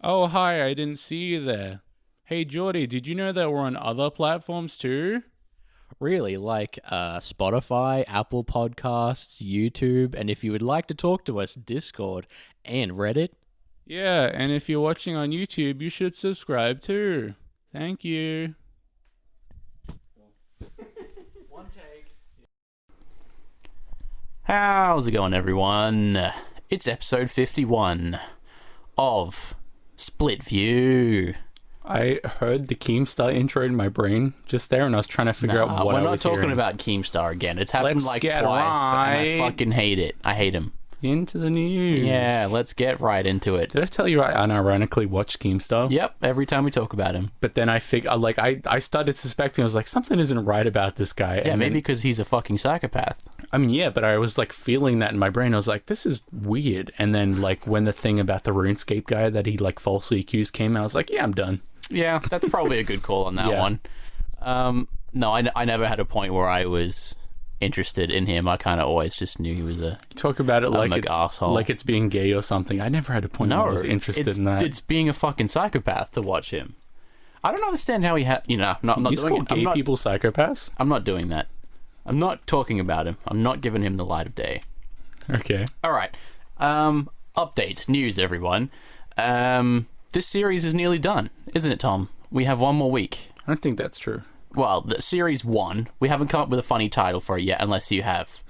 Oh, hi, I didn't see you there. Hey, Jordy, did you know that we're on other platforms too? Really, like Spotify, Apple Podcasts, YouTube, and if you would like to talk to us, Discord and Reddit. Yeah, and if you're watching on YouTube, you should subscribe too. Thank you. One take. How's it going, everyone? It's episode 51 of Split View. I heard the Keemstar intro in my brain just there, and I was trying to figure out what I was We're not talking hearing. about Keemstar again. It's happened Let's like get twice, right and I fucking hate it. I hate him. Into the news. Yeah, let's get right into it. Did I tell you I unironically watched Keemstar? Yep, every time we talk about him. But then I started suspecting, I was like, something isn't right about this guy. Yeah, and maybe then, because he's a fucking psychopath. I mean, yeah, but I was like feeling that in my brain. I was like, this is weird. And then like when the thing about the RuneScape guy that he like falsely accused came out, I was like, yeah, I'm done. Yeah, that's probably a good call on that Yeah. one. No, I never had a point where I was interested in him. I kind of always just knew he was a Talk about it like it's asshole. like it's being gay or something. I never had a point where I was interested in that. It's being a fucking psychopath to watch him. I don't understand how he had. I'm not You doing call it. gay people psychopaths? I'm not doing that. I'm not talking about him. I'm not giving him the light of day. Okay. All right. Updates, news, everyone. This series is nearly done, isn't it, Tom? We have one more week. I don't think that's true. Well, the series 1, we haven't come up with a funny title for it yet, unless you have.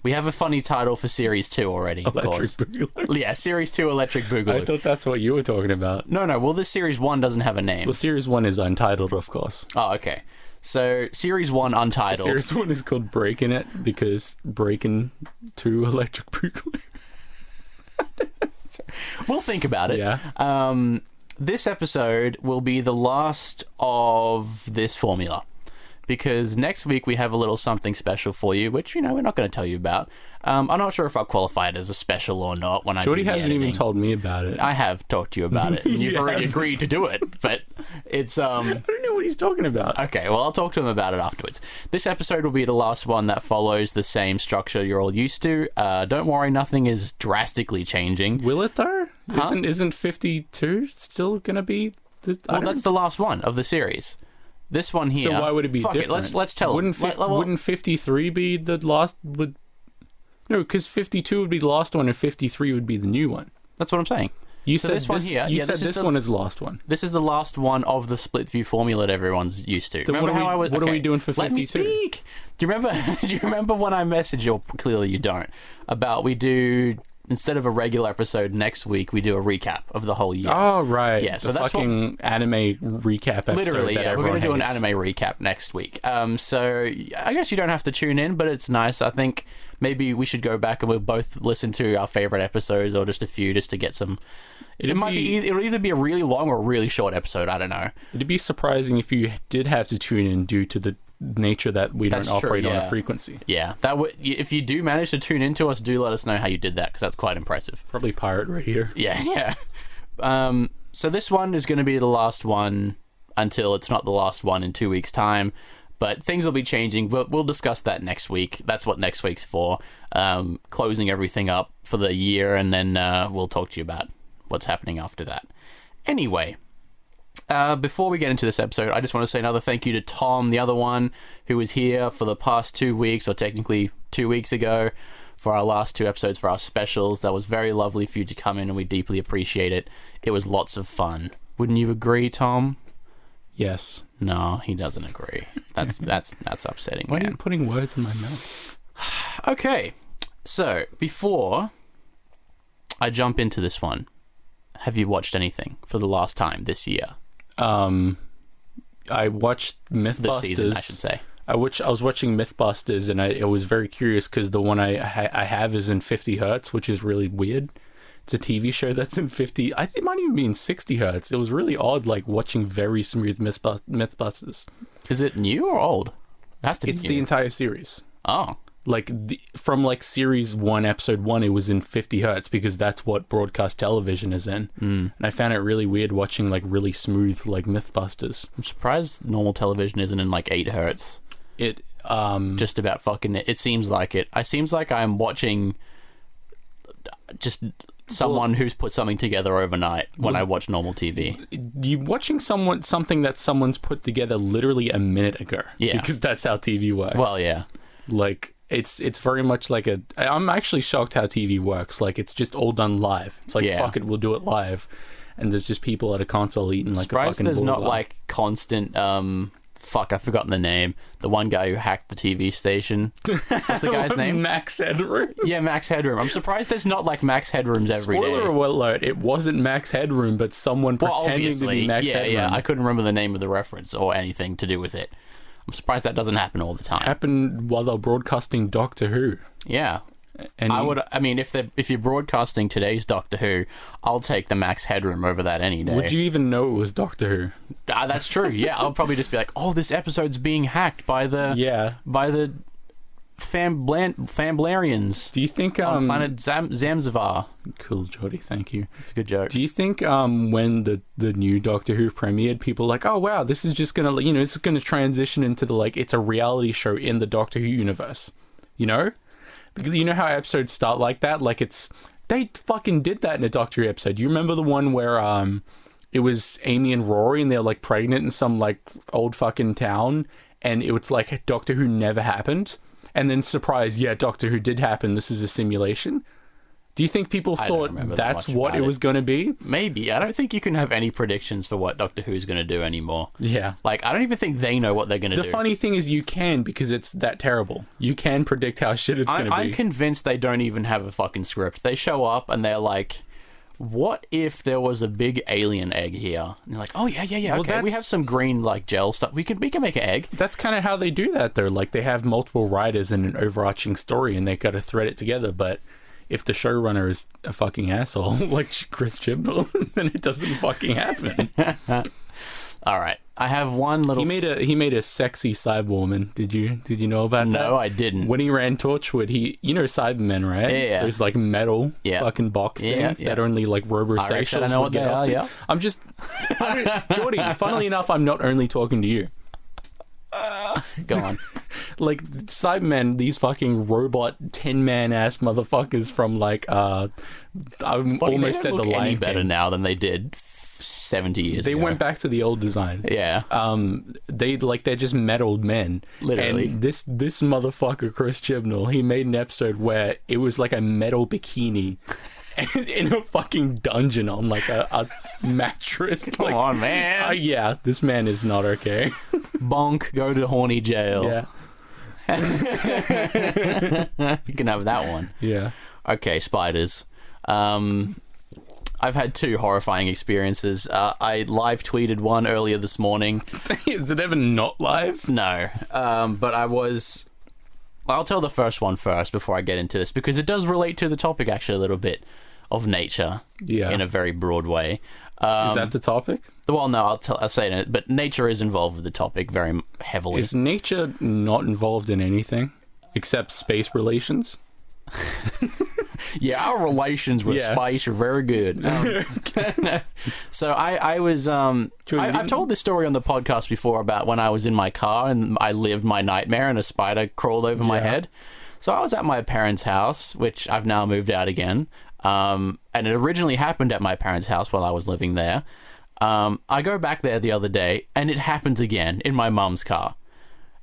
We have a funny title for series 2 already, of Electric course. Boogaloo. Yeah, series 2, Electric Boogaloo. I thought that's what you were talking about. No, well, this series 1 doesn't have a name. Well, series 1 is untitled, of course. Oh, okay. So, series 1, untitled. Series 1 is called Breaking It because Breaking 2 Electric Boogaloo. We'll think about it. Yeah. This episode will be the last of this formula, because next week we have a little something special for you, which, we're not going to tell you about. I'm not sure if I'll qualify it as a special or not when I Jordy do the hasn't even editing. told me about it. I have talked to you about it, and you've You already have. agreed to do it, but it's... I don't know what he's talking about. Okay, well, I'll talk to him about it afterwards. This episode will be the last one that follows the same structure you're all used to. Don't worry, nothing is drastically changing. Will it though? Huh? Isn't 52 still gonna be? Well, that's the last one of the series. This one here... So why would it be Fuck different? Let's tell wouldn't him. Wouldn't 53 be the last? No, because 52 would be the last one, and 53 would be the new one. That's what I'm saying. You So said this one here- You yeah, said this is this the- one is the last one. This is the last one of the split view formula that everyone's used to. Then Remember what are how we- I was? what are we doing for Let me 52? speak. Do you remember? Do you remember when I messaged you? Clearly, you don't. About we do, instead of a regular episode next week, we do a recap of the whole year. Oh right, Yeah, so the that's what- fucking anime recap episode. Literally, that yeah. We're everyone going to do an hates. anime recap next week. So I guess you don't have to tune in, but it's nice. I think maybe we should go back and we'll both listen to our favorite episodes, or just a few, just to get some. It'll either be a really long or a really short episode. I don't know. It'd be surprising if you did have to tune in due to the nature that we That's don't true, operate on yeah. a frequency. Yeah, that would. If you do manage to tune into us, do let us know how you did that, because that's quite impressive. Probably pirate right here. Yeah. So this one is going to be the last one until it's not the last one in 2 weeks' time. But things will be changing. We'll discuss that next week. That's what next week's for. Closing everything up for the year, and then we'll talk to you about what's happening after that. Anyway, before we get into this episode, I just want to say another thank you to Tom, the other one, who was here for the past 2 weeks, or technically 2 weeks ago, for our last 2 episodes for our specials. That was very lovely for you to come in, and we deeply appreciate it. It was lots of fun. Wouldn't you agree, Tom? Yes. No, he doesn't agree. That's upsetting. Why are man. you putting words in my mouth? Okay, so before I jump into this one, have you watched anything for the last time this year? I watched Mythbusters. This season, I should say. I was watching Mythbusters, and I was very curious because the one I have is in 50 hertz, which is really weird. It's a TV show that's in 50. It might even be in 60 hertz. It was really odd, like watching very smooth Mythbusters. Is it new or old? It has to be It's new. the entire series. Oh, Like from like series 1, episode 1, it was in 50 hertz because that's what broadcast television is in. And I found it really weird watching like really smooth like Mythbusters. I'm surprised normal television isn't in like 8 hertz. It Just about fucking it. It seems like it. It seems like I'm watching just someone who's put something together overnight when I watch normal TV. You watching something that someone's put together literally a minute ago. Yeah. Because that's how TV works. Well, yeah. Like, it's very much like I'm actually shocked how TV works. Like, it's just all done live. It's like, fuck it, we'll do it live. And there's just people at a console eating like a fucking there's not bulldog. like constant fuck, I've forgotten the name. The one guy who hacked the TV station. What's the guy's name? Max Headroom. Yeah, Max Headroom. I'm surprised there's not like Max Headrooms every day. Spoiler alert, it wasn't Max Headroom, but someone pretending to be Max Headroom. Yeah, I couldn't remember the name of the reference or anything to do with it. I'm surprised that doesn't happen all the time. Happened while they're broadcasting Doctor Who. Yeah. And I mean, if you're broadcasting today's Doctor Who, I'll take the Max Headroom over that any day. Would you even know it was Doctor Who? That's true. Yeah, I'll probably just be like, "Oh, this episode's being hacked by the Famblarians." Do you think on planet Zamzavar? Cool, Jordy. Thank you. It's a good joke. Do you think when the new Doctor Who premiered, people were like, "Oh wow, this is just gonna this is gonna transition into the it's a reality show in the Doctor Who universe," Because you know how episodes start like that? Like they fucking did that in a Doctor Who episode. You remember the one where it was Amy and Rory and they're like pregnant in some like old fucking town and it was like Doctor Who never happened? And then surprise, yeah, Doctor Who did happen. This is a simulation. Do you think people thought that's what it was going to be? Maybe. I don't think you can have any predictions for what Doctor Who is going to do anymore. Yeah. Like, I don't even think they know what they're going to do. The funny thing is you can, because it's that terrible. You can predict how shit it's going to be. I'm convinced they don't even have a fucking script. They show up and they're like, what if there was a big alien egg here? And they're like, oh, yeah, well, okay, we have some green, like, gel stuff. We can make an egg. That's kind of how they do that, though. Like, they have multiple writers and an overarching story, and they got to thread it together, but if the showrunner is a fucking asshole like Chris Chibnall, then it doesn't fucking happen. All right, I have one little. He made a sexy Cyberwoman. Did you know about that? No, I didn't. When he ran Torchwood, Cybermen, right? Yeah. There's like metal fucking box things that only like robosexuals. I know what they are. Yeah. I'm just, Jordy. Funnily enough, I'm not only talking to you. Go on. Like Cybermen, these fucking robot 10-man ass motherfuckers from like I almost said the Lion any King. better now than they did 70 years They ago. went back to the old design. Yeah. They're just metal men. Literally. And this motherfucker Chris Chibnall, he made an episode where it was like a metal bikini in a fucking dungeon on like a mattress. Come on, man. Yeah, this man is not okay. Bonk, go to horny jail. Yeah. You can have that one. Yeah. Okay, spiders. I've had two horrifying experiences. I live tweeted one earlier this morning. Is it ever not live? No. But I'll tell the first one first before I get into this, because it does relate to the topic actually a little bit of nature. Yeah. In a very broad way. Is that the topic? Well, no, I'll say it, but nature is involved with the topic very heavily. Is nature not involved in anything except space relations? Yeah, our relations with space are very good. So I was I've told this story on the podcast before about when I was in my car and I lived my nightmare and a spider crawled over my head. So I was at my parents' house, which I've now moved out again. And it originally happened at my parents' house while I was living there. I go back there the other day and it happens again in my mum's car.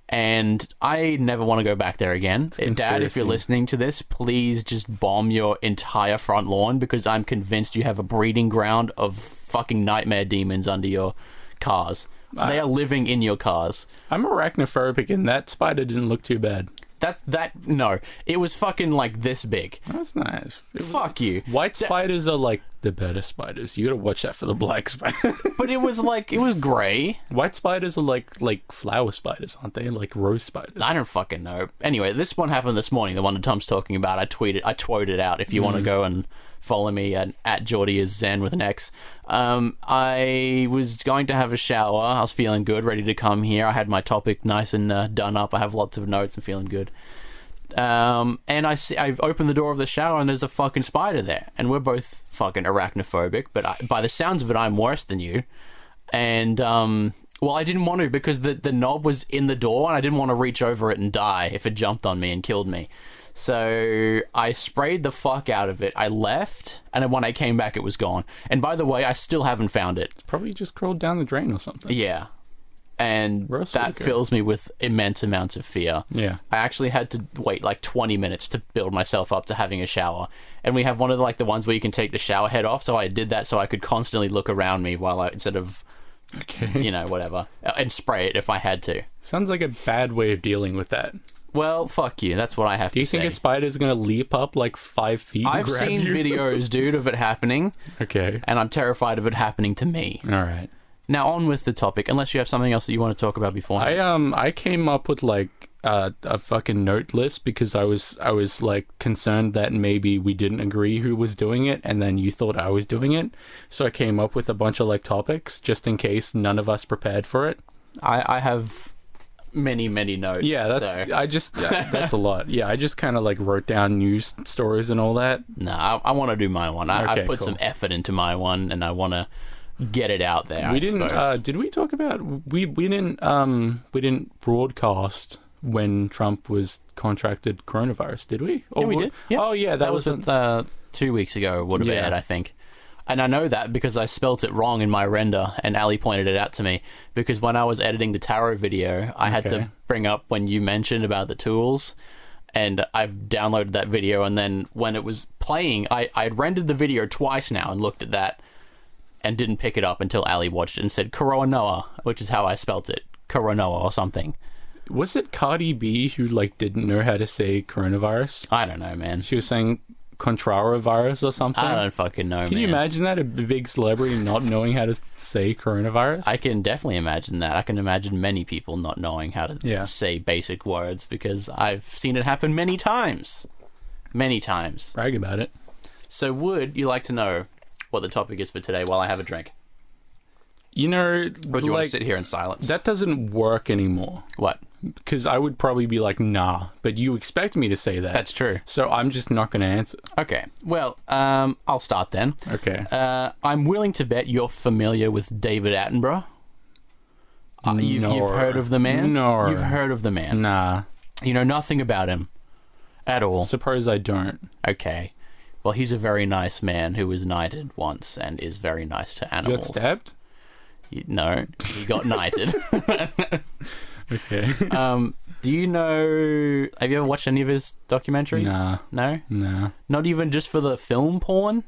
And I never want to go back there again. Dad, if you're listening to this, please just bomb your entire front lawn, because I'm convinced you have a breeding ground of fucking nightmare demons under your cars. They are living in your cars. I'm arachnophobic and that spider didn't look too bad. No, it was fucking like this big. That's nice. Fuck you. White spiders are like the better spiders. You gotta watch that for the black spider. But it was grey. White spiders are like flower spiders, aren't they? Like rose spiders. I don't fucking know. Anyway, this one happened this morning, the one that Tom's talking about. I tweeted out if you want to go and follow me at Jordy is Zen with an X. I was going to have a shower. I was feeling good, ready to come here. I had my topic nice and done up. I have lots of notes and feeling good. And I've opened the door of the shower and there's a fucking spider there. And we're both fucking arachnophobic, but by the sounds of it, I'm worse than you. And, well, I didn't want to, because the knob was in the door and I didn't want to reach over it and die if it jumped on me and killed me. So I sprayed the fuck out of it. I left, and then when I came back, it was gone. And by the way, I still haven't found it. Probably just crawled down the drain or something. Yeah. And Where else would that it go? fills me with immense amounts of fear. Yeah. I actually had to wait like 20 minutes to build myself up to having a shower. And we have one of the ones where you can take the shower head off, so I did that so I could constantly look around me instead of, Okay. whatever. And spray it if I had to. Sounds like a bad way of dealing with that. Well, fuck you. That's what I have to say. Do you think a spider's going to leap up like 5 feet and I've grab seen you? videos, dude, of it happening, Okay. and I'm terrified of it happening to me. All right. Now, on with the topic, unless you have something else that you want to talk about beforehand. I came up with like a fucking note list because I was like concerned that maybe we didn't agree who was doing it, and then you thought I was doing it. So I came up with a bunch of like topics just in case none of us prepared for it. I have many notes. Yeah, that's a lot. Yeah, I just kind of like wrote down news stories and all that. No, I want to do my one. I Okay, put cool. some effort into my one, and I want to get it out there. We didn't. Did we talk about we didn't broadcast when Trump was contracted coronavirus? Did we? Yeah, we did. Yeah. Oh yeah, that was 2 weeks ago. Would have been, I think. And I know that because I spelt it wrong in my render, and Ali pointed it out to me. Because when I was editing the tarot video, I had to bring up when you mentioned about the tools, and I've downloaded that video. And then when it was playing, I had rendered the video twice now and looked at that, and didn't pick it up until Ali watched it and said Coronoa, which is how I spelt it, Coronoa or something. Was it Cardi B who like didn't know how to say coronavirus? I don't know, man. She was saying Contravirus or something. I don't fucking know, man. Can you imagine that? A big celebrity not knowing how to say coronavirus? I can definitely imagine that. I can imagine many people not knowing how to say basic words because I've seen it happen many times. Many times. Brag about it. So would you like to know what the topic is for today while I have a drink? You know, Or do you want like, to sit here in silence? that doesn't work anymore. What? Because I would probably be like, nah, but you expect me to say that. That's true. So I'm just not going to answer. Okay. Well, I'll start then. Okay. I'm willing to bet you're familiar with David Attenborough. You've heard of the man? No. You've heard of the man? Nah. You know nothing about him at all. Suppose I don't. Okay. Well, he's a very nice man who was knighted once and is very nice to You animals. got stabbed? No, he got knighted. Okay. Do you know... Have you ever watched any of his documentaries? Nah. No? Nah. Not even just for the film porn?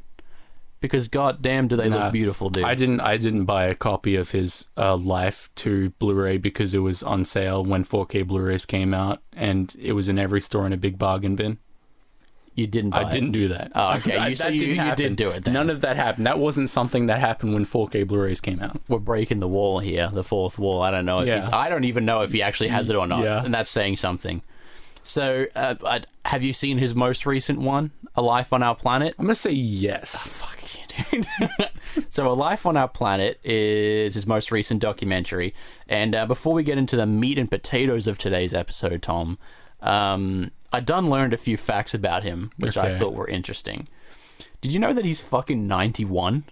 Because goddamn do they look beautiful, dude. I didn't buy a copy of his Life 2 Blu-ray because it was on sale when 4K Blu-rays came out, and it was in every store in a big bargain bin. You didn't buy I didn't do that. Oh, okay. You did do it then. None of that happened. That wasn't something that happened when 4K Blu-rays came out. We're breaking the wall here, the fourth wall. I don't know if I don't even know if he actually has it or not, and that's saying something. So, have you seen his most recent one, A Life on Our Planet? I'm gonna say yes. Fuck you, dude. So, A Life on Our Planet is his most recent documentary. And before we get into the meat and potatoes of today's episode, Tom, I done learned a few facts about him, which I thought were interesting. Did you know that he's fucking 91?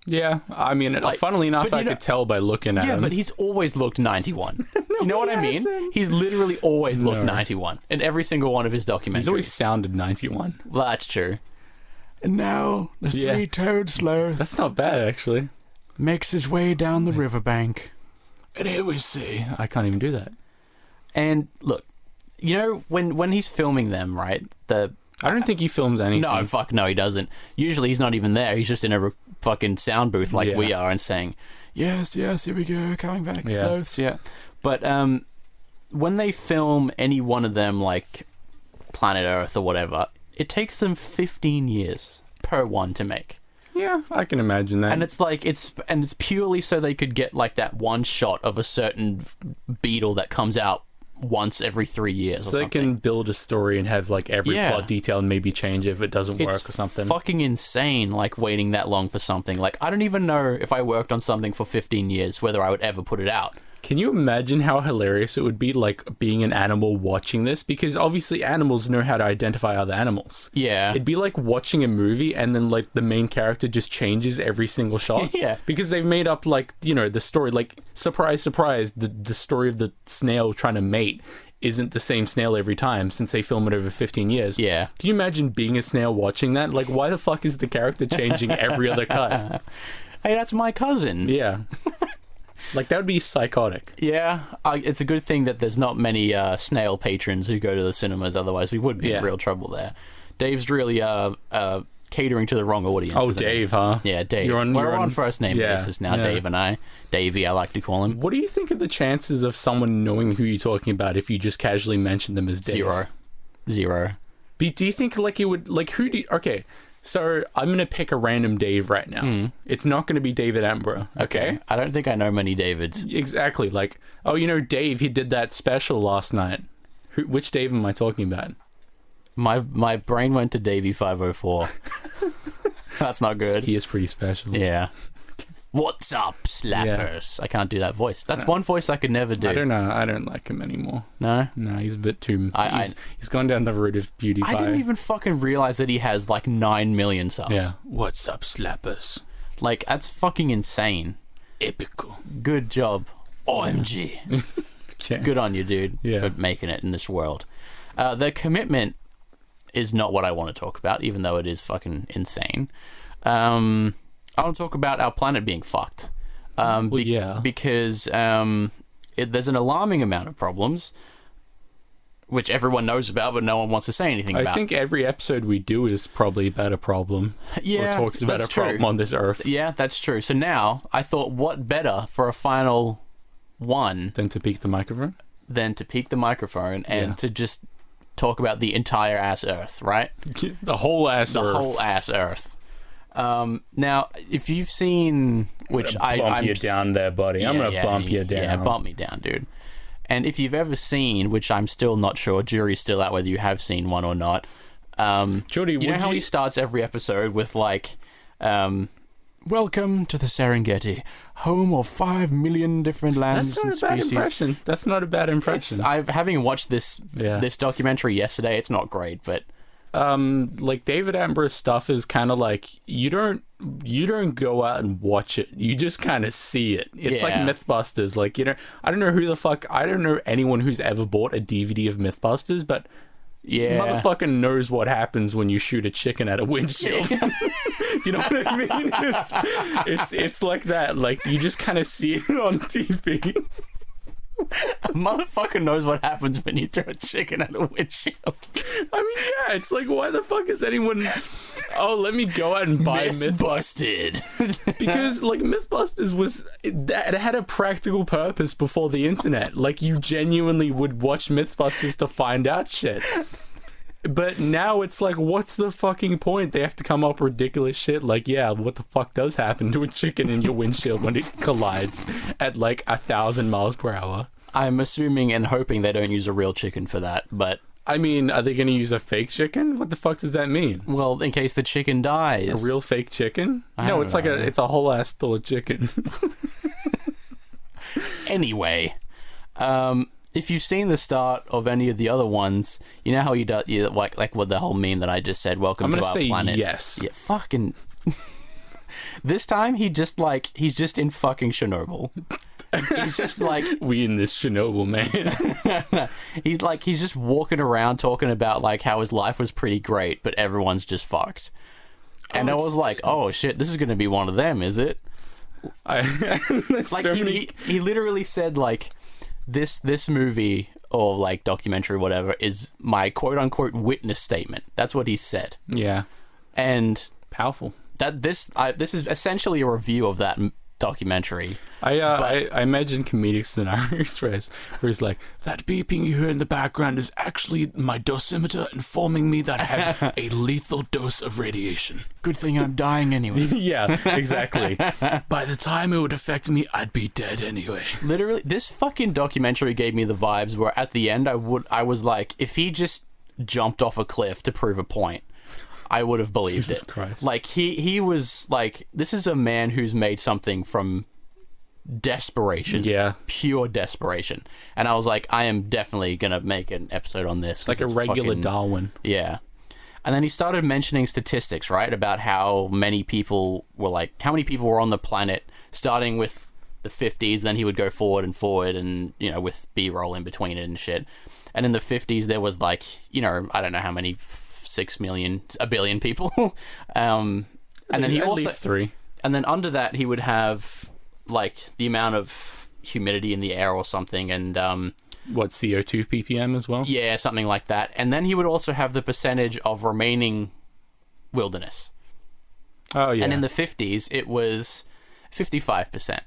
Yeah, I mean, funnily enough, I could tell by looking at him. Yeah, but he's always looked 91. You know what I mean? He's literally always looked 91 in every single one of his documentaries. He's always sounded 91. Well, that's true. And now the three-toed sloth That's not bad, actually. makes his way down the riverbank. And here we see. I can't even do that. And look, you know when he's filming them, right? I don't think he films anything. No, fuck no, he doesn't. Usually he's not even there. He's just in a fucking sound booth like we are and saying, yes, here we go, coming back, sloths, But when they film any one of them, like Planet Earth or whatever, it takes them 15 years per one to make. Yeah, I can imagine that. And it's like it's purely so they could get like that one shot of a certain beetle that comes out once every 3 years. So or they something. can build a story and have like every plot detail and maybe change if it doesn't work or something. It's fucking insane, like waiting that long for something. Like I don't even know if I worked on something for 15 years whether I would ever put it out. Can you imagine how hilarious it would be, like, being an animal watching this? Because obviously animals know how to identify other animals. Yeah. It'd be like watching a movie and then, like, the main character just changes every single shot. Yeah. Because they've made up, like, you know, the story, like, surprise, surprise, the story of the snail trying to mate isn't the same snail every time since they film it over 15 years. Yeah. Can you imagine being a snail watching that? Like, why the fuck is the character changing every other cut? Hey, that's my cousin. Yeah. Like, that would be psychotic. Yeah, it's a good thing that there's not many snail patrons who go to the cinemas, otherwise we would be in real trouble there. Dave's really catering to the wrong audience. Oh, Dave, huh? Yeah, Dave. We're on first name basis now, Dave and I. Davey, I like to call him. What do you think of the chances of someone knowing who you're talking about if you just casually mention them as Dave? Zero. But do you think, like, it would, like, who do you, okay, so I'm going to pick a random Dave right now. It's not going to be David Attenborough, okay? I don't think I know many Davids. Exactly, like, oh, you know, Dave, he did that special last night. Which Dave am I talking about? My brain went to Davey 504. That's not good. He is pretty special. Yeah. What's up, slappers? I can't do that voice. That's one voice I could never do. I don't know. I don't like him anymore. No? No, he's a bit too... He's gone down the road of beauty pie. I didn't even fucking realize that he has like 9 million subs. Yeah. What's up, slappers? Like, that's fucking insane. Epical. Good job. OMG. Okay. Good on you, dude, for making it in this world. The commitment is not what I want to talk about, even though it is fucking insane. I want to talk about our planet being fucked. Because there's an alarming amount of problems, which everyone knows about, but no one wants to say anything about. I think every episode we do is probably about a problem. Yeah, or talks about a problem on this earth. Yeah, that's true. So now, I thought, what better for a final one... Than to peek the microphone? Than to peek the microphone and to just talk about the entire ass Earth, right? The whole ass Earth. The whole ass Earth. Now, if you've seen, which I'm bump you down there, buddy. I'm gonna bump you down. Yeah, bump me down, dude. And if you've ever seen, which I'm still not sure, jury's still out whether you have seen one or not. Jordy, you know how he starts every episode with like, "Welcome to the Serengeti, home of 5 million different lands and species." That's not a bad impression. That's not a bad impression. Having watched this documentary yesterday, it's not great, but. Like David Attenborough's stuff is kind of like you don't go out and watch it, you just kind of see it. It's like Mythbusters. Like, you know, I don't know anyone who's ever bought a DVD of Mythbusters, but motherfucker knows what happens when you shoot a chicken at a windshield. You know what I mean? It's like that. Like, you just kind of see it on TV. A motherfucker knows what happens when you throw a chicken at a windshield. I mean, yeah, it's like, why the fuck is anyone... Oh, let me go out and buy Mythbusted. Because, like, Mythbusters it had a practical purpose before the internet. Like, you genuinely would watch Mythbusters to find out shit. But now it's like, what's the fucking point? They have to come up with ridiculous shit like, yeah, what the fuck does happen to a chicken in your windshield when it collides at like 1,000 miles per hour? I'm assuming and hoping they don't use a real chicken for that, but... I mean, are they going to use a fake chicken? What the fuck does that mean? Well, in case the chicken dies. A real fake chicken? No, it's like it's a whole ass full of chicken. Anyway, if you've seen the start of any of the other ones, you know how he does, like with the whole meme that I just said, welcome to our planet. I'm gonna say yes. Yeah, fucking... This time, he's just in fucking Chernobyl. He's just like... We in this Chernobyl, man. He's just walking around talking about like how his life was pretty great, but everyone's just fucked. And I was like, oh shit, this is gonna be one of them, is it? He literally said like, this movie or like documentary or whatever is my quote unquote witness statement. That's what he said. Yeah. And powerful. This is essentially a review of that documentary. I imagine comedic scenarios where it's like, that beeping you hear in the background is actually my dosimeter informing me that I have a lethal dose of radiation. Good thing I'm dying anyway. Yeah, exactly. By the time it would affect me, I'd be dead anyway. Literally, this fucking documentary gave me the vibes where at the end I was like, if he just jumped off a cliff to prove a point, I would have believed Jesus it. Christ. Like, he was like, this is a man who's made something from desperation. Yeah. Pure desperation. And I was like, I am definitely going to make an episode on this. Like a regular Darwin. Yeah. And then he started mentioning statistics, right? About how many people were on the planet, starting with the 50s, then he would go forward and, you know, with B-roll in between it and shit. And in the 50s, there was like, you know, I don't know how many, 6 million, a billion people. And then he at also, least 3. and then under that, he would have like the amount of humidity in the air or something, and What, CO2 ppm as well? yeah, something like that. And then he would also have the percentage of remaining wilderness. Oh, yeah. And in the 50s, it was 55%,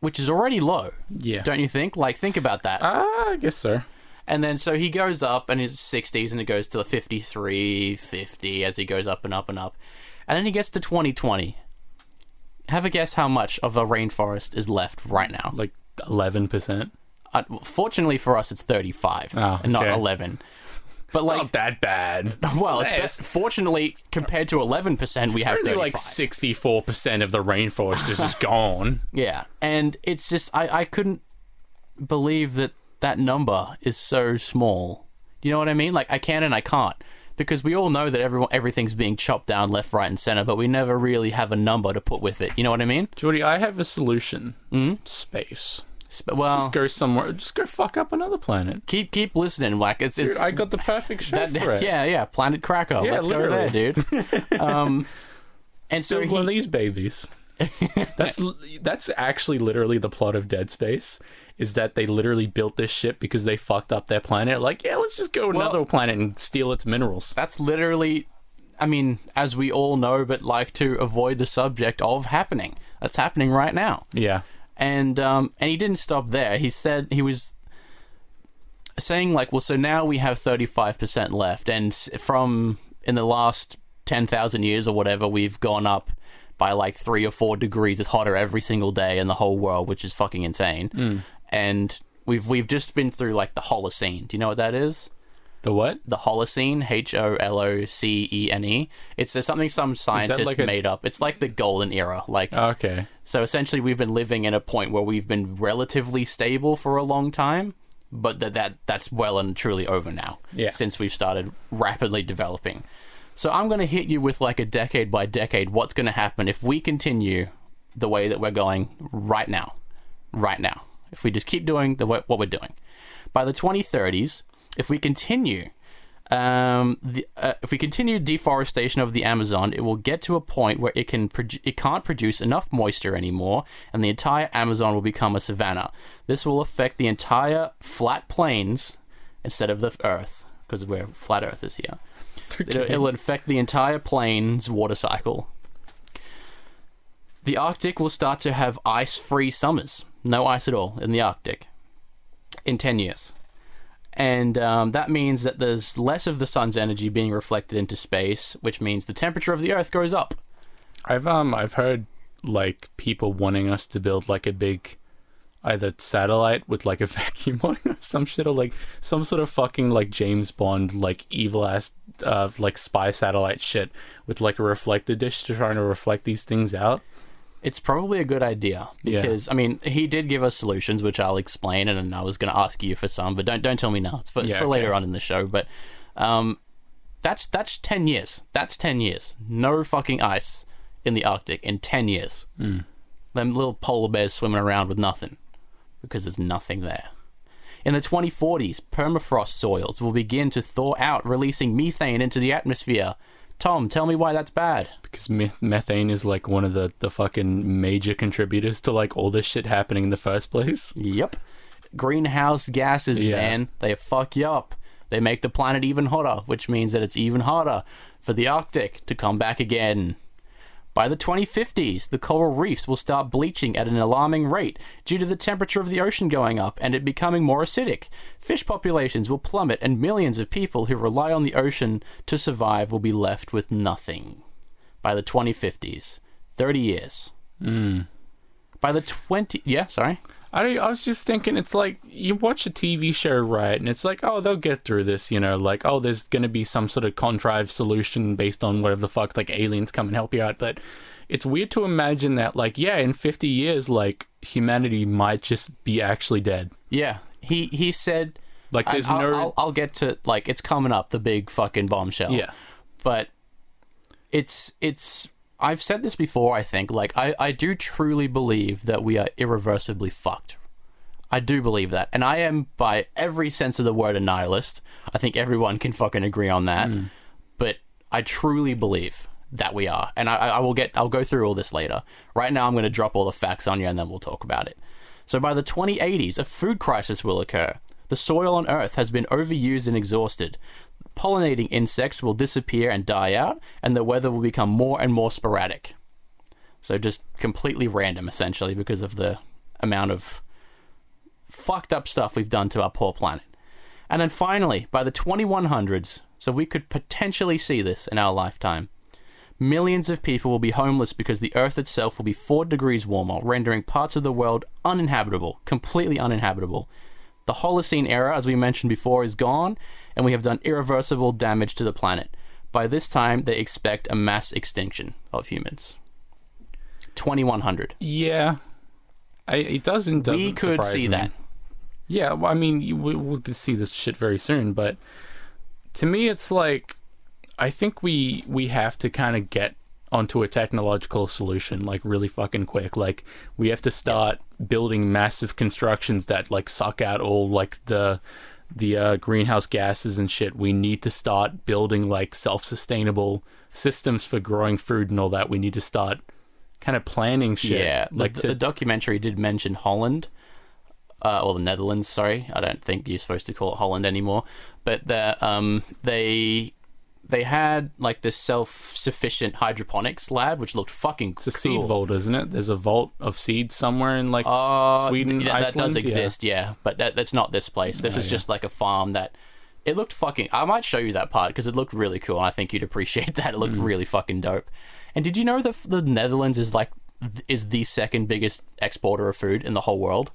which is already low. Yeah. Don't you think? Like, think about that. I guess so. And then so he goes up in his 60s, and it goes to 53, 50 as he goes up and up and up. And then he gets to 2020. Have a guess how much of a rainforest is left right now. Like 11%. Fortunately for us, it's 35 and not okay. 11. But like, Not that bad. well, it's fortunately compared to 11%, we have Only 35. like 64% of the rainforest is just gone. Yeah, and it's just I couldn't believe that number is so small. You know what I mean? Like, I can and I can't, because we all know that everything's being chopped down left, right, and center, but we never really have a number to put with it. You know what I mean? Jordy, I have a solution. Space. Well, Just go somewhere. Just go fuck up another planet. keep listening, like it's Dude, I got the perfect show for it. yeah, Planet Cracker. Yeah, Let's literally. go there, dude. And so Build one of these babies. That's actually literally the plot of Dead Space. Is that they literally built this ship because they fucked up their planet? Like, yeah, let's just go to another planet and steal its minerals. That's literally, I mean, as we all know, but like to avoid the subject of happening. That's happening right now. Yeah. And he didn't stop there. He said he was saying like, well, so now we have 35% left, and from in the last 10,000 years or whatever, we've gone up by like 3 or 4 degrees. It's hotter every single day in the whole world, which is fucking insane. And we've just been through like the Holocene. Do you know what that is? The what? The Holocene, Holocene. It's something some scientist like made up. It's like the golden era. Like, Okay. so essentially, we've been living in a point where we've been relatively stable for a long time, but that's well and truly over now. Yeah. Since we've started rapidly developing. So I'm going to hit you with like a decade by decade. What's going to happen if we continue the way that we're going right now? Right now. If we just keep doing what we're doing. By the 2030s, if we continue deforestation of the Amazon, it will get to a point where it can't produce enough moisture anymore, and the entire Amazon will become a savanna. This will affect the entire flat plains instead of the Earth, because we're flat Earthers here. Okay. It'll affect the entire plains water cycle. The Arctic will start to have ice-free summers. No ice at all in the Arctic in 10 years. And that means that there's less of the sun's energy being reflected into space, which means the temperature of the Earth goes up. I've heard like people wanting us to build like a big either satellite with like a vacuum on it or some shit, or like some sort of fucking like James Bond like evil ass like spy satellite shit with like a reflector dish to try to reflect these things out. It's probably a good idea because I mean he did give us solutions which I'll explain, and I was going to ask you for some, but don't tell me now. It's for later on in the show. But that's 10 years. That's 10 years. No fucking ice in the Arctic in 10 years. Them little polar bears swimming around with nothing because there's nothing there. In the 2040s, permafrost soils will begin to thaw out, releasing methane into the atmosphere. Tom, tell me why that's bad. Because methane is like one of the fucking major contributors to like all this shit happening in the first place. Yep. Greenhouse gases, man. They fuck you up. They make the planet even hotter, which means that it's even harder for the Arctic to come back again. By the 2050s, the coral reefs will start bleaching at an alarming rate due to the temperature of the ocean going up and it becoming more acidic. Fish populations will plummet, and millions of people who rely on the ocean to survive will be left with nothing. By the 2050s. 30 years. By the 20... Yeah, sorry? I was just thinking, it's like, you watch a TV show, right, and it's like, oh, they'll get through this, you know, like, oh, there's gonna be some sort of contrived solution based on whatever the fuck, like, aliens come and help you out, but it's weird to imagine that, like, yeah, in 50 years, like, humanity might just be actually dead. Yeah, he said... Like, there's I'll get to, like, it's coming up, the big fucking bombshell. Yeah. But it's I've said this before, I think. Like, I do truly believe that we are irreversibly fucked. I do believe that. And I am, by every sense of the word, a nihilist. I think everyone can fucking agree on that. But I truly believe that we are. And I'll go through all this later. Right now, I'm going to drop all the facts on you, and then we'll talk about it. So by the 2080s, a food crisis will occur. The soil on Earth has been overused and exhausted. Pollinating insects will disappear and die out, and the weather will become more and more sporadic. So just completely random, essentially, because of the amount of fucked up stuff we've done to our poor planet. And then finally, by the 2100s, so we could potentially see this in our lifetime, millions of people will be homeless because the Earth itself will be 4 degrees warmer, rendering parts of the world uninhabitable, completely uninhabitable. The Holocene era, as we mentioned before, is gone, and we have done irreversible damage to the planet. By this time, they expect a mass extinction of humans. 2100. Yeah. It doesn't we could surprise see me. that. Yeah, well, I mean, we'll see this shit very soon, but to me, it's like, I think we have to kind of get onto a technological solution, like, really fucking quick. Like, we have to start building massive constructions that, like, suck out all, like, the greenhouse gases and shit. We need to start building, like, self-sustainable systems for growing food and all that. We need to start kind of planning shit. Yeah, like the documentary did mention Holland, or the Netherlands, sorry. I don't think you're supposed to call it Holland anymore. But they had, like, this self-sufficient hydroponics lab, which looked fucking It's a seed vault, isn't it? There's a vault of seeds somewhere in, like, Sweden, that Iceland. does exist, yeah. But that's not this place. This was just, like, a farm that... It looked fucking... I might show you that part, because it looked really cool, and I think you'd appreciate that. It looked really fucking dope. And did you know that the Netherlands is the second biggest exporter of food in the whole world?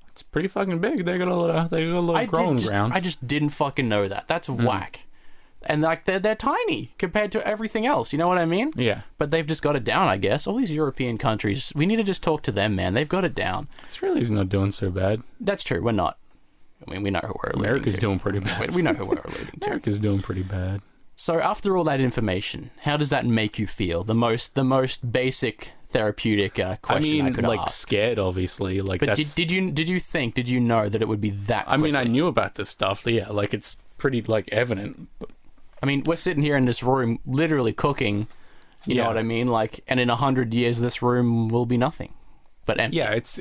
It's pretty fucking big. They got a little growing grounds. I just didn't fucking know that. That's whack. And, like, they're tiny compared to everything else. You know what I mean? Yeah. But they've just got it down, I guess. All these European countries, we need to just talk to them, man. They've got it down. Australia's not doing so bad. That's true. We're not. I mean, we know who we're alluding America's to. doing pretty bad. We know who we're alluding to. America's doing pretty bad. So after all that information, how does that make you feel? The most basic therapeutic question I could like, ask. scared, obviously. Like, But that's... did you know that it would be that quickly? I mean, I knew about this stuff. Yeah, like, it's pretty, like, evident. But... I mean, we're sitting here in this room literally cooking, you know what I mean? Like, and in 100 years, this room will be nothing but empty. Yeah, it's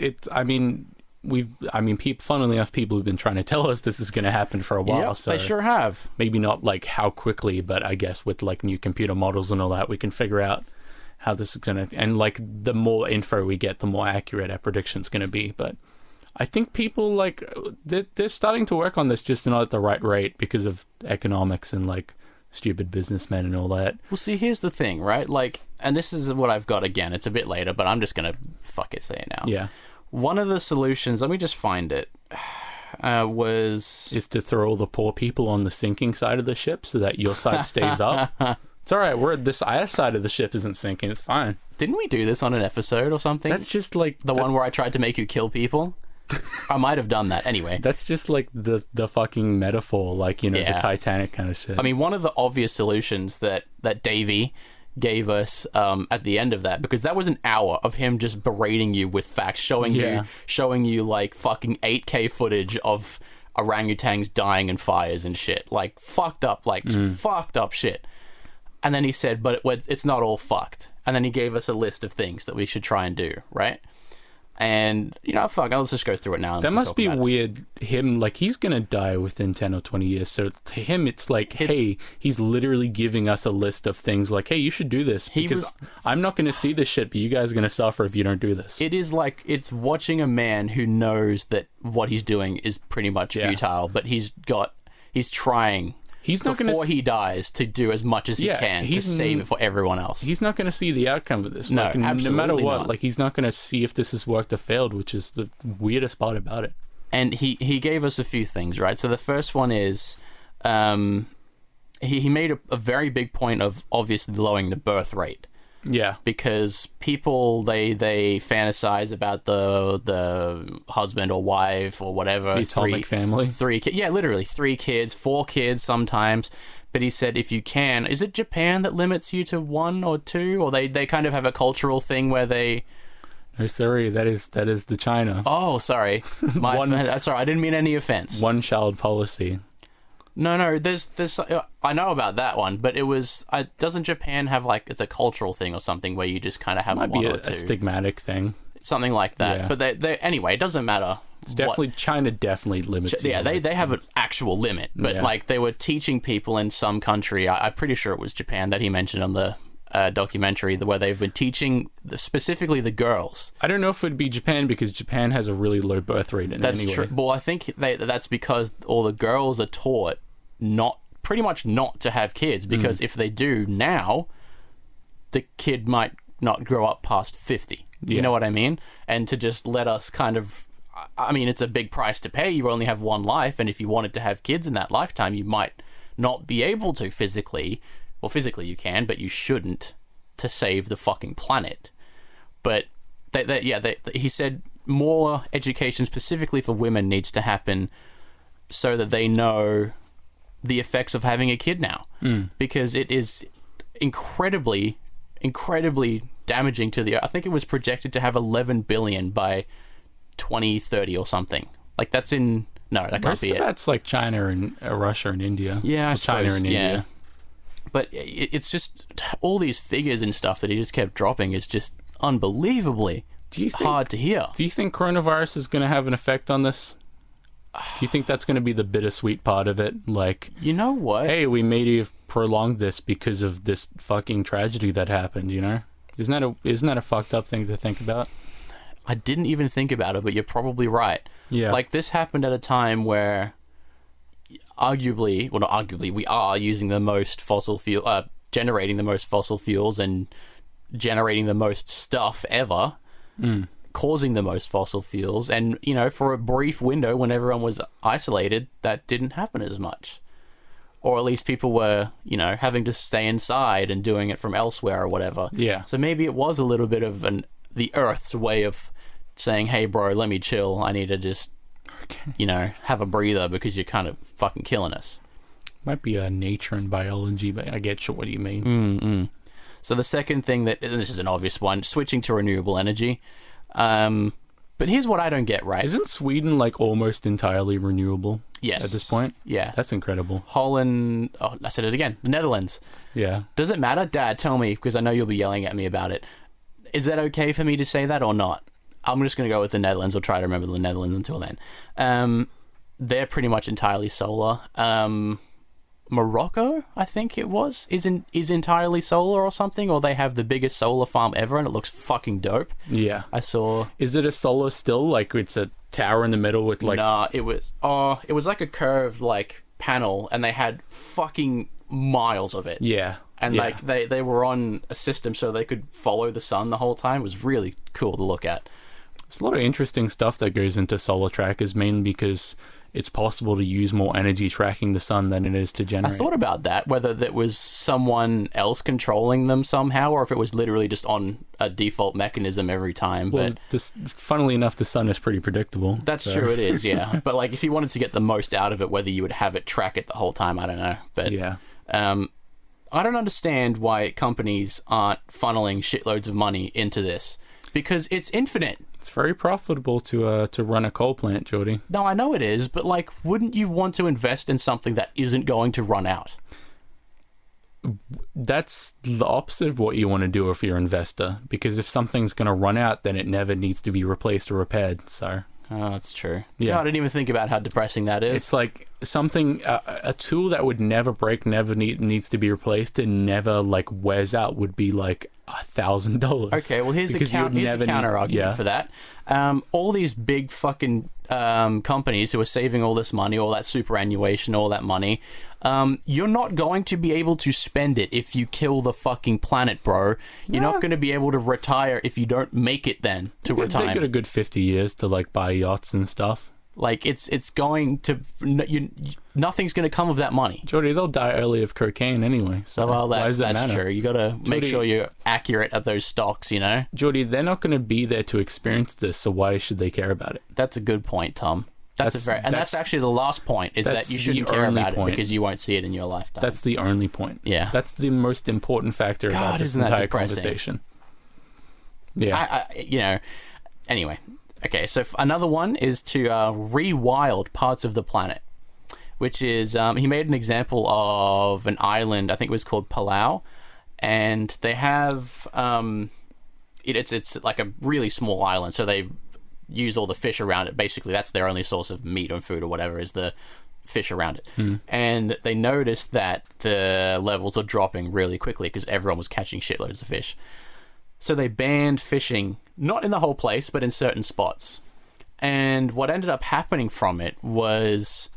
funnily enough, people have been trying to tell us this is going to happen for a while. Yep, so they sure have. Maybe not, like, how quickly, but I guess with, like, new computer models and all that, we can figure out how this is going to... And, like, the more info we get, the more accurate our prediction's going to be. But I think people, like, they're starting to work on this, just not at the right rate because of economics and, like, stupid businessmen and all that. Well, see, here's the thing, right? Like, and this is what I've got again. It's a bit later, but I'm just going to say it now. Yeah. One of the solutions, let me just find it, is to throw all the poor people on the sinking side of the ship so that your side stays up. It's all right. Our side of the ship isn't sinking. It's fine. Didn't we do this on an episode or something? That's just like the one where I tried to make you kill people. I might have done that anyway. That's just like the fucking metaphor, like, you know, the Titanic kind of shit. I mean, one of the obvious solutions that Davey gave us at the end of that, because that was an hour of him just berating you with facts, showing you like fucking 8K footage of orangutans dying in fires and shit, like fucked up shit. And then he said, but it's not all fucked. And then he gave us a list of things that we should try and do, right? And, you know, let's just go through it now. That must be weird. Him, like, he's gonna die within 10 or 20 years. So to him, it's like, hey, he's literally giving us a list of things like, hey, you should do this because I'm not gonna see this shit, but you guys are gonna suffer if you don't do this. It is like, it's watching a man who knows that what he's doing is pretty much futile, but he's trying. He's not before he dies to do as much as he can to save it for everyone else. He's not going to see the outcome of this. No, like, absolutely no matter what. not. Like, he's not going to see if this has worked or failed, which is the weirdest part about it. And he gave us a few things, right? So the first one is he made a very big point of obviously lowering the birth rate. Yeah, because people they fantasize about the husband or wife or whatever, the atomic family, 3 kids, literally 3 kids, 4 kids sometimes. But he said if you can, is it Japan that limits you to 1 or 2, or they kind of have a cultural thing where they? No, sorry, that is the China. Oh, sorry, sorry, I didn't mean any offense. One child policy. No, there's I know about that one, but it was doesn't Japan have like it's a cultural thing or something where you just kind of have Might one be or two, a stigmatic thing, something like that. Yeah. But they anyway, it doesn't matter. It's definitely China definitely limits. Yeah, they have an actual limit, but like they were teaching people in some country. I'm pretty sure it was Japan that he mentioned on the documentary where they've been teaching specifically the girls. I don't know if it'd be Japan because Japan has a really low birth rate. That's true. Well, I think that's because all the girls are taught pretty much not to have kids because if they do now, the kid might not grow up past 50. You know what I mean? And to just let us kind of. I mean, it's a big price to pay. You only have one life, and if you wanted to have kids in that lifetime, you might not be able to physically. Well, physically you can, but you shouldn't to save the fucking planet. But he said more education specifically for women needs to happen so that they know the effects of having a kid now, because it is incredibly damaging to the. I think it was projected to have 11 billion by 2030 or something. Like that's in no, that can't be it. That's like China and Russia and India. Yeah, I China suppose, and India. But it's just all these figures and stuff that he just kept dropping is just unbelievably hard to hear. Do you think coronavirus is going to have an effect on this? Do you think that's going to be the bittersweet part of it? Like, you know what? Hey, we may have prolonged this because of this fucking tragedy that happened. You know, isn't that a fucked up thing to think about? I didn't even think about it, but you're probably right. Yeah. Like, this happened at a time where, we are using the most fossil fuel, generating the most fossil fuels and generating the most stuff ever, causing the most fossil fuels. And, you know, for a brief window when everyone was isolated, that didn't happen as much. Or at least people were, you know, having to stay inside and doing it from elsewhere or whatever. Yeah. So maybe it was a little bit of the Earth's way of saying, hey, bro, let me chill. I need to just, you know, have a breather because you're kind of fucking killing us. Might be nature and biology, but I get you what you mean. So the second thing and this is an obvious one, switching to renewable energy. But here's what I don't get right. Isn't Sweden like almost entirely renewable? Yes. At this point? Yeah. That's incredible. Holland, I said it again, the Netherlands. Yeah. Does it matter? Dad, tell me, because I know you'll be yelling at me about it. Is that okay for me to say that or not? I'm just going to go with the Netherlands. Or try to remember the Netherlands until then. They're pretty much entirely solar. Morocco, I think it was, is entirely solar or something, or they have the biggest solar farm ever, and it looks fucking dope. Yeah. I saw. Is it a solar still? Like it's a tower in the middle with like. Nah, it was like a curved like panel, and they had fucking miles of it. Yeah. And like they were on a system so they could follow the sun the whole time. It was really cool to look at. There's a lot of interesting stuff that goes into solar trackers, mainly because it's possible to use more energy tracking the sun than it is to generate. I thought about that, whether that was someone else controlling them somehow, or if it was literally just on a default mechanism every time. Well, funnily enough, the sun is pretty predictable. That's true, it is, yeah. But like, if you wanted to get the most out of it, whether you would have it track it the whole time, I don't know. But yeah. I don't understand why companies aren't funneling shitloads of money into this, because it's infinite. It's very profitable to run a coal plant, Jordy. No, I know it is, but like, wouldn't you want to invest in something that isn't going to run out? That's the opposite of what you want to do if you're an investor, because if something's going to run out, then it never needs to be replaced or repaired. So. Oh, that's true. Yeah, God, I didn't even think about how depressing that is. It's like something, a tool that would never break, never needs to be replaced, and never like wears out would be like $1,000. Okay, well here's the counter argument for that. All these big fucking companies who are saving all this money, all that superannuation, all that money, you're not going to be able to spend it if you kill the fucking planet, bro. You're not going to be able to retire if you don't make it then to retire. They got a good 50 years to like buy yachts and stuff. Like, it's going to... nothing's going to come of that money. Jordy, they'll die early of cocaine anyway. So well, why does that that's matter? true. You got to make sure you're accurate at those stocks, you know? Jordy, they're not going to be there to experience this, so why should they care about it? That's a good point, Tom. That's actually the last point, is that you shouldn't care about it because you won't see it in your lifetime. That's the only point. Yeah. That's the most important factor about this entire conversation. Yeah. Anyway. Okay, so another one is to rewild parts of the planet, which is, he made an example of an island, I think it was called Palau, and they have, it's like a really small island, so they use all the fish around it. Basically, that's their only source of meat or food or whatever, is the fish around it. And they noticed that the levels are dropping really quickly because everyone was catching shitloads of fish. So they banned fishing, not in the whole place, but in certain spots. And what ended up happening from it was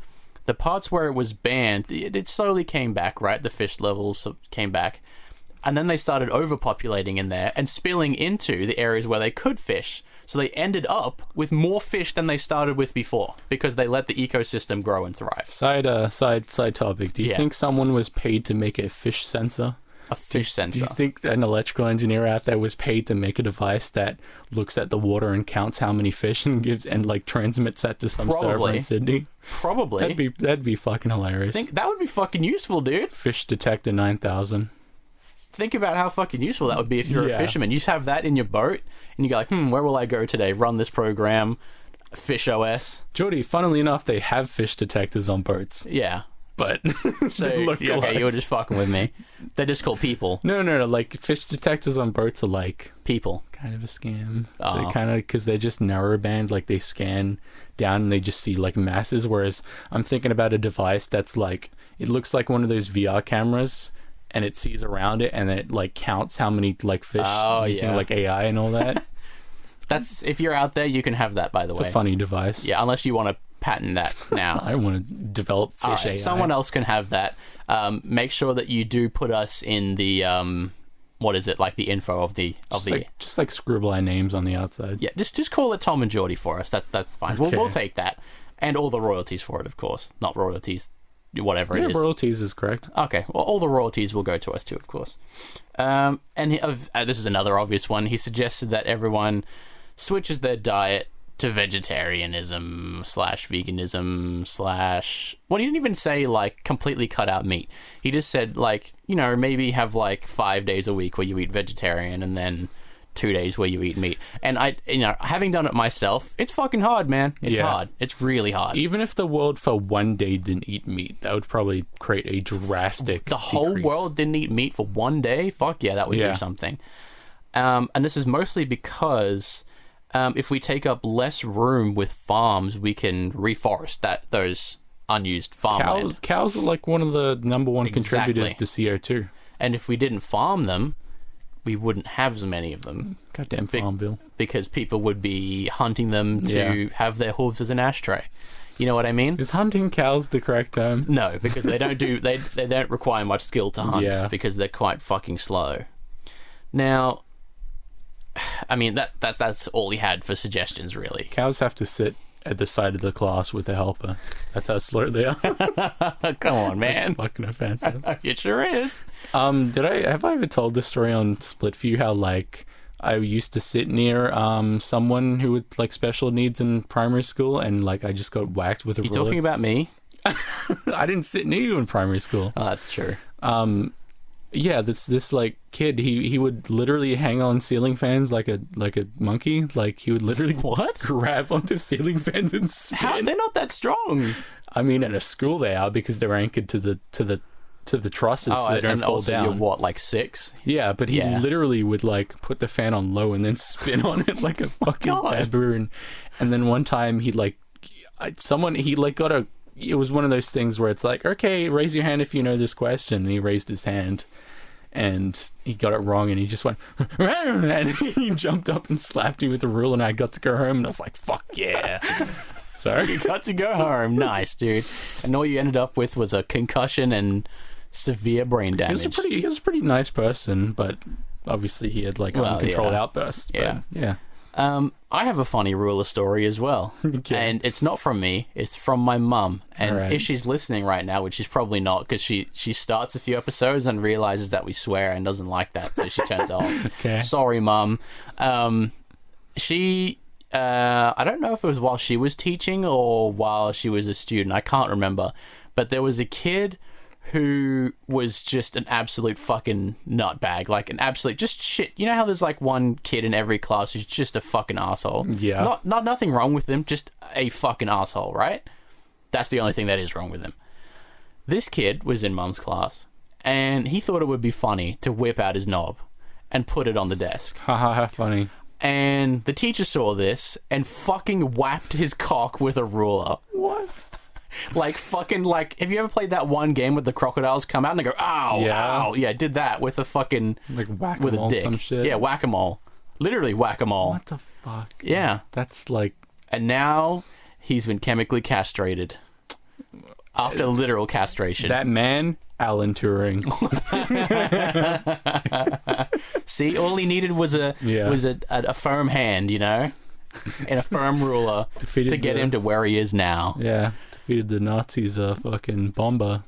the parts where it was banned, it slowly came back, right? The fish levels came back. And then they started overpopulating in there and spilling into the areas where they could fish. So they ended up with more fish than they started with before because they let the ecosystem grow and thrive. Side topic. Do you think someone was paid to make a fish sensor? A fish sensor. Do you think an electrical engineer out there was paid to make a device that looks at the water and counts how many fish and transmits that to some server in Sydney? Probably. That'd be fucking hilarious. That would be fucking useful, dude. Fish detector 9000. Think about how fucking useful that would be if you're a fisherman. You just have that in your boat, and you go like, where will I go today? Run this program, Fish OS. Jordy, funnily enough, they have fish detectors on boats. Yeah. But so okay, you were just fucking with me. They're just called people. No. Like fish detectors on boats are like people. Kind of a scam. Oh. They kind of because they're just narrowband. Like they scan down and they just see like masses. Whereas I'm thinking about a device that's like it looks like one of those VR cameras, and it sees around it, and then it like counts how many like fish using like AI and all that. That's if you're out there, you can have that. By the way, it's a funny device. Yeah, unless you want to patent that now. I want to develop fish AI. Someone else can have that. Make sure that you do put us in the what is it, like the info of the just like scribble our names on the outside. Yeah, just call it Tom and Jordy for us. That's fine. Okay. We'll take that, and all the royalties for it, of course. Not royalties, whatever it is. Royalties is correct. Okay, well, all the royalties will go to us too, of course. And this is another obvious one. He suggested that everyone switches their diet to vegetarianism / veganism / well, he didn't even say like completely cut out meat. He just said like, maybe have like 5 days a week where you eat vegetarian and then 2 days where you eat meat. And I having done it myself, it's fucking hard, man. It's hard. It's really hard. Even if the world for 1 day didn't eat meat, that would probably create a drastic whole decrease. World didn't eat meat for 1 day? Fuck yeah, that would do something. And this is mostly because if we take up less room with farms, we can reforest those unused farmland. Cows are like one of the number one contributors to CO2. And if we didn't farm them, we wouldn't have as many of them. Goddamn Farmville. Because people would be hunting them to have their hooves as an ashtray. You know what I mean? Is hunting cows the correct term? No, because they don't they don't require much skill to hunt because they're quite fucking slow. Now, I mean that's all he had for suggestions, really. Cows have to sit at the side of the class with a helper. That's how slow they are. Come on, man. That's fucking offensive. It sure is. Have I ever told this story on Splitview how like I used to sit near someone who had like special needs in primary school and like I just got whacked with a ruler? You talking about me? I didn't sit near you in primary school. Oh, that's true. Yeah, this like kid, he would literally hang on ceiling fans like a monkey. Like he would literally grab onto ceiling fans and spin. How? They're not that strong. I mean, in a school they are because they're anchored to the trusses so they don't fall down. You're what, like 6? Yeah, but he literally would like put the fan on low and then spin on it like a fucking baboon. And then one time he got a. It was one of those things where it's like, okay, raise your hand if you know this question. And he raised his hand and he got it wrong and he just went, and he jumped up and slapped me with a ruler and I got to go home and I was like, fuck yeah. So you got to go home. Nice, dude. And all you ended up with was a concussion and severe brain damage. He was a pretty nice person, but obviously he had like uncontrolled outbursts. Yeah. But, yeah. I have a funny ruler story as well. Okay. And it's not from me, it's from my mum. And if she's listening right now, which she's probably not, because she starts a few episodes and realizes that we swear and doesn't like that, so she turns it off. Okay. Sorry, Mum. She I don't know if it was while she was teaching or while she was a student. I can't remember. But there was a kid who was just an absolute fucking nutbag. Like, an absolute just shit. You know how there's, like, one kid in every class who's just a fucking asshole? Yeah. Nothing wrong with them, just a fucking asshole, right? That's the only thing that is wrong with him. This kid was in Mum's class, and he thought it would be funny to whip out his knob and put it on the desk. Haha, how funny. And the teacher saw this and fucking whacked his cock with a ruler. What? Like, fucking, like, have you ever played that one game where the crocodiles come out and they go, ow, Yeah. ow? Yeah, did that with a fucking, Like whack-a-mole, with a dick. some shit. Yeah, whack-a-mole. Literally whack-a-mole. What the fuck? Yeah. That's like... And now he's been chemically castrated. After literal castration. That man, Alan Turing. See, all he needed was a firm hand, you know? And a firm ruler to get him to where he is now. Yeah, defeated the Nazis, fucking bomber.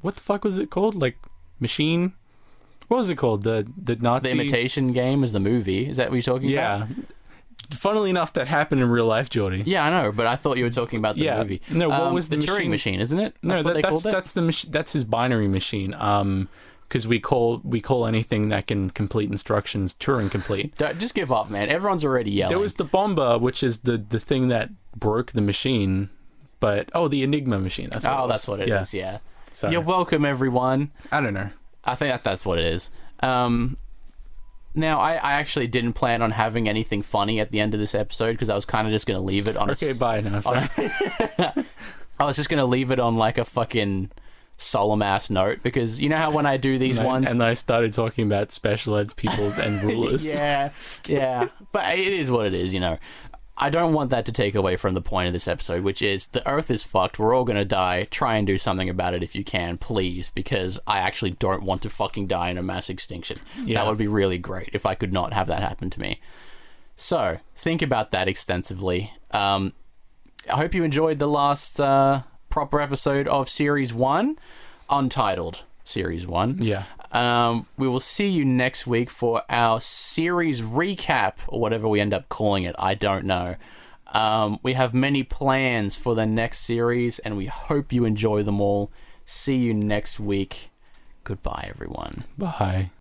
What the fuck was it called? Like, machine? What was it called? The Nazi... The Imitation Game is the movie. Is that what you're talking about? Yeah. Funnily enough, that happened in real life, Jordy. Yeah, I know, but I thought you were talking about the movie. No, what was the Turing machine, isn't it? No, that's his binary machine. Because we call anything that can complete instructions Turing complete. Just give up, man. Everyone's already yelling. There was the bomber, which is the thing that broke the machine. But the Enigma machine. That's what it is. Yeah. So you're welcome, everyone. I don't know. I think that's what it is. Now, I actually didn't plan on having anything funny at the end of this episode because I was kind of just going to leave it on bye now. Sorry. I was just going to leave it on like a fucking solemn ass note because you know how when I do these ones... And I started talking about special eds people and rulers. Yeah. But it is what it is, you know. I don't want that to take away from the point of this episode, which is the Earth is fucked. We're all going to die. Try and do something about it if you can, please, because I actually don't want to fucking die in a mass extinction. Yeah. That would be really great if I could not have that happen to me. So, think about that extensively. I hope you enjoyed the last proper episode of Series 1, Untitled Series 1. Yeah. We will see you next week for our series recap, or whatever we end up calling it. I don't know. We have many plans for the next series, and we hope you enjoy them all. See you next week. Goodbye, everyone. Bye.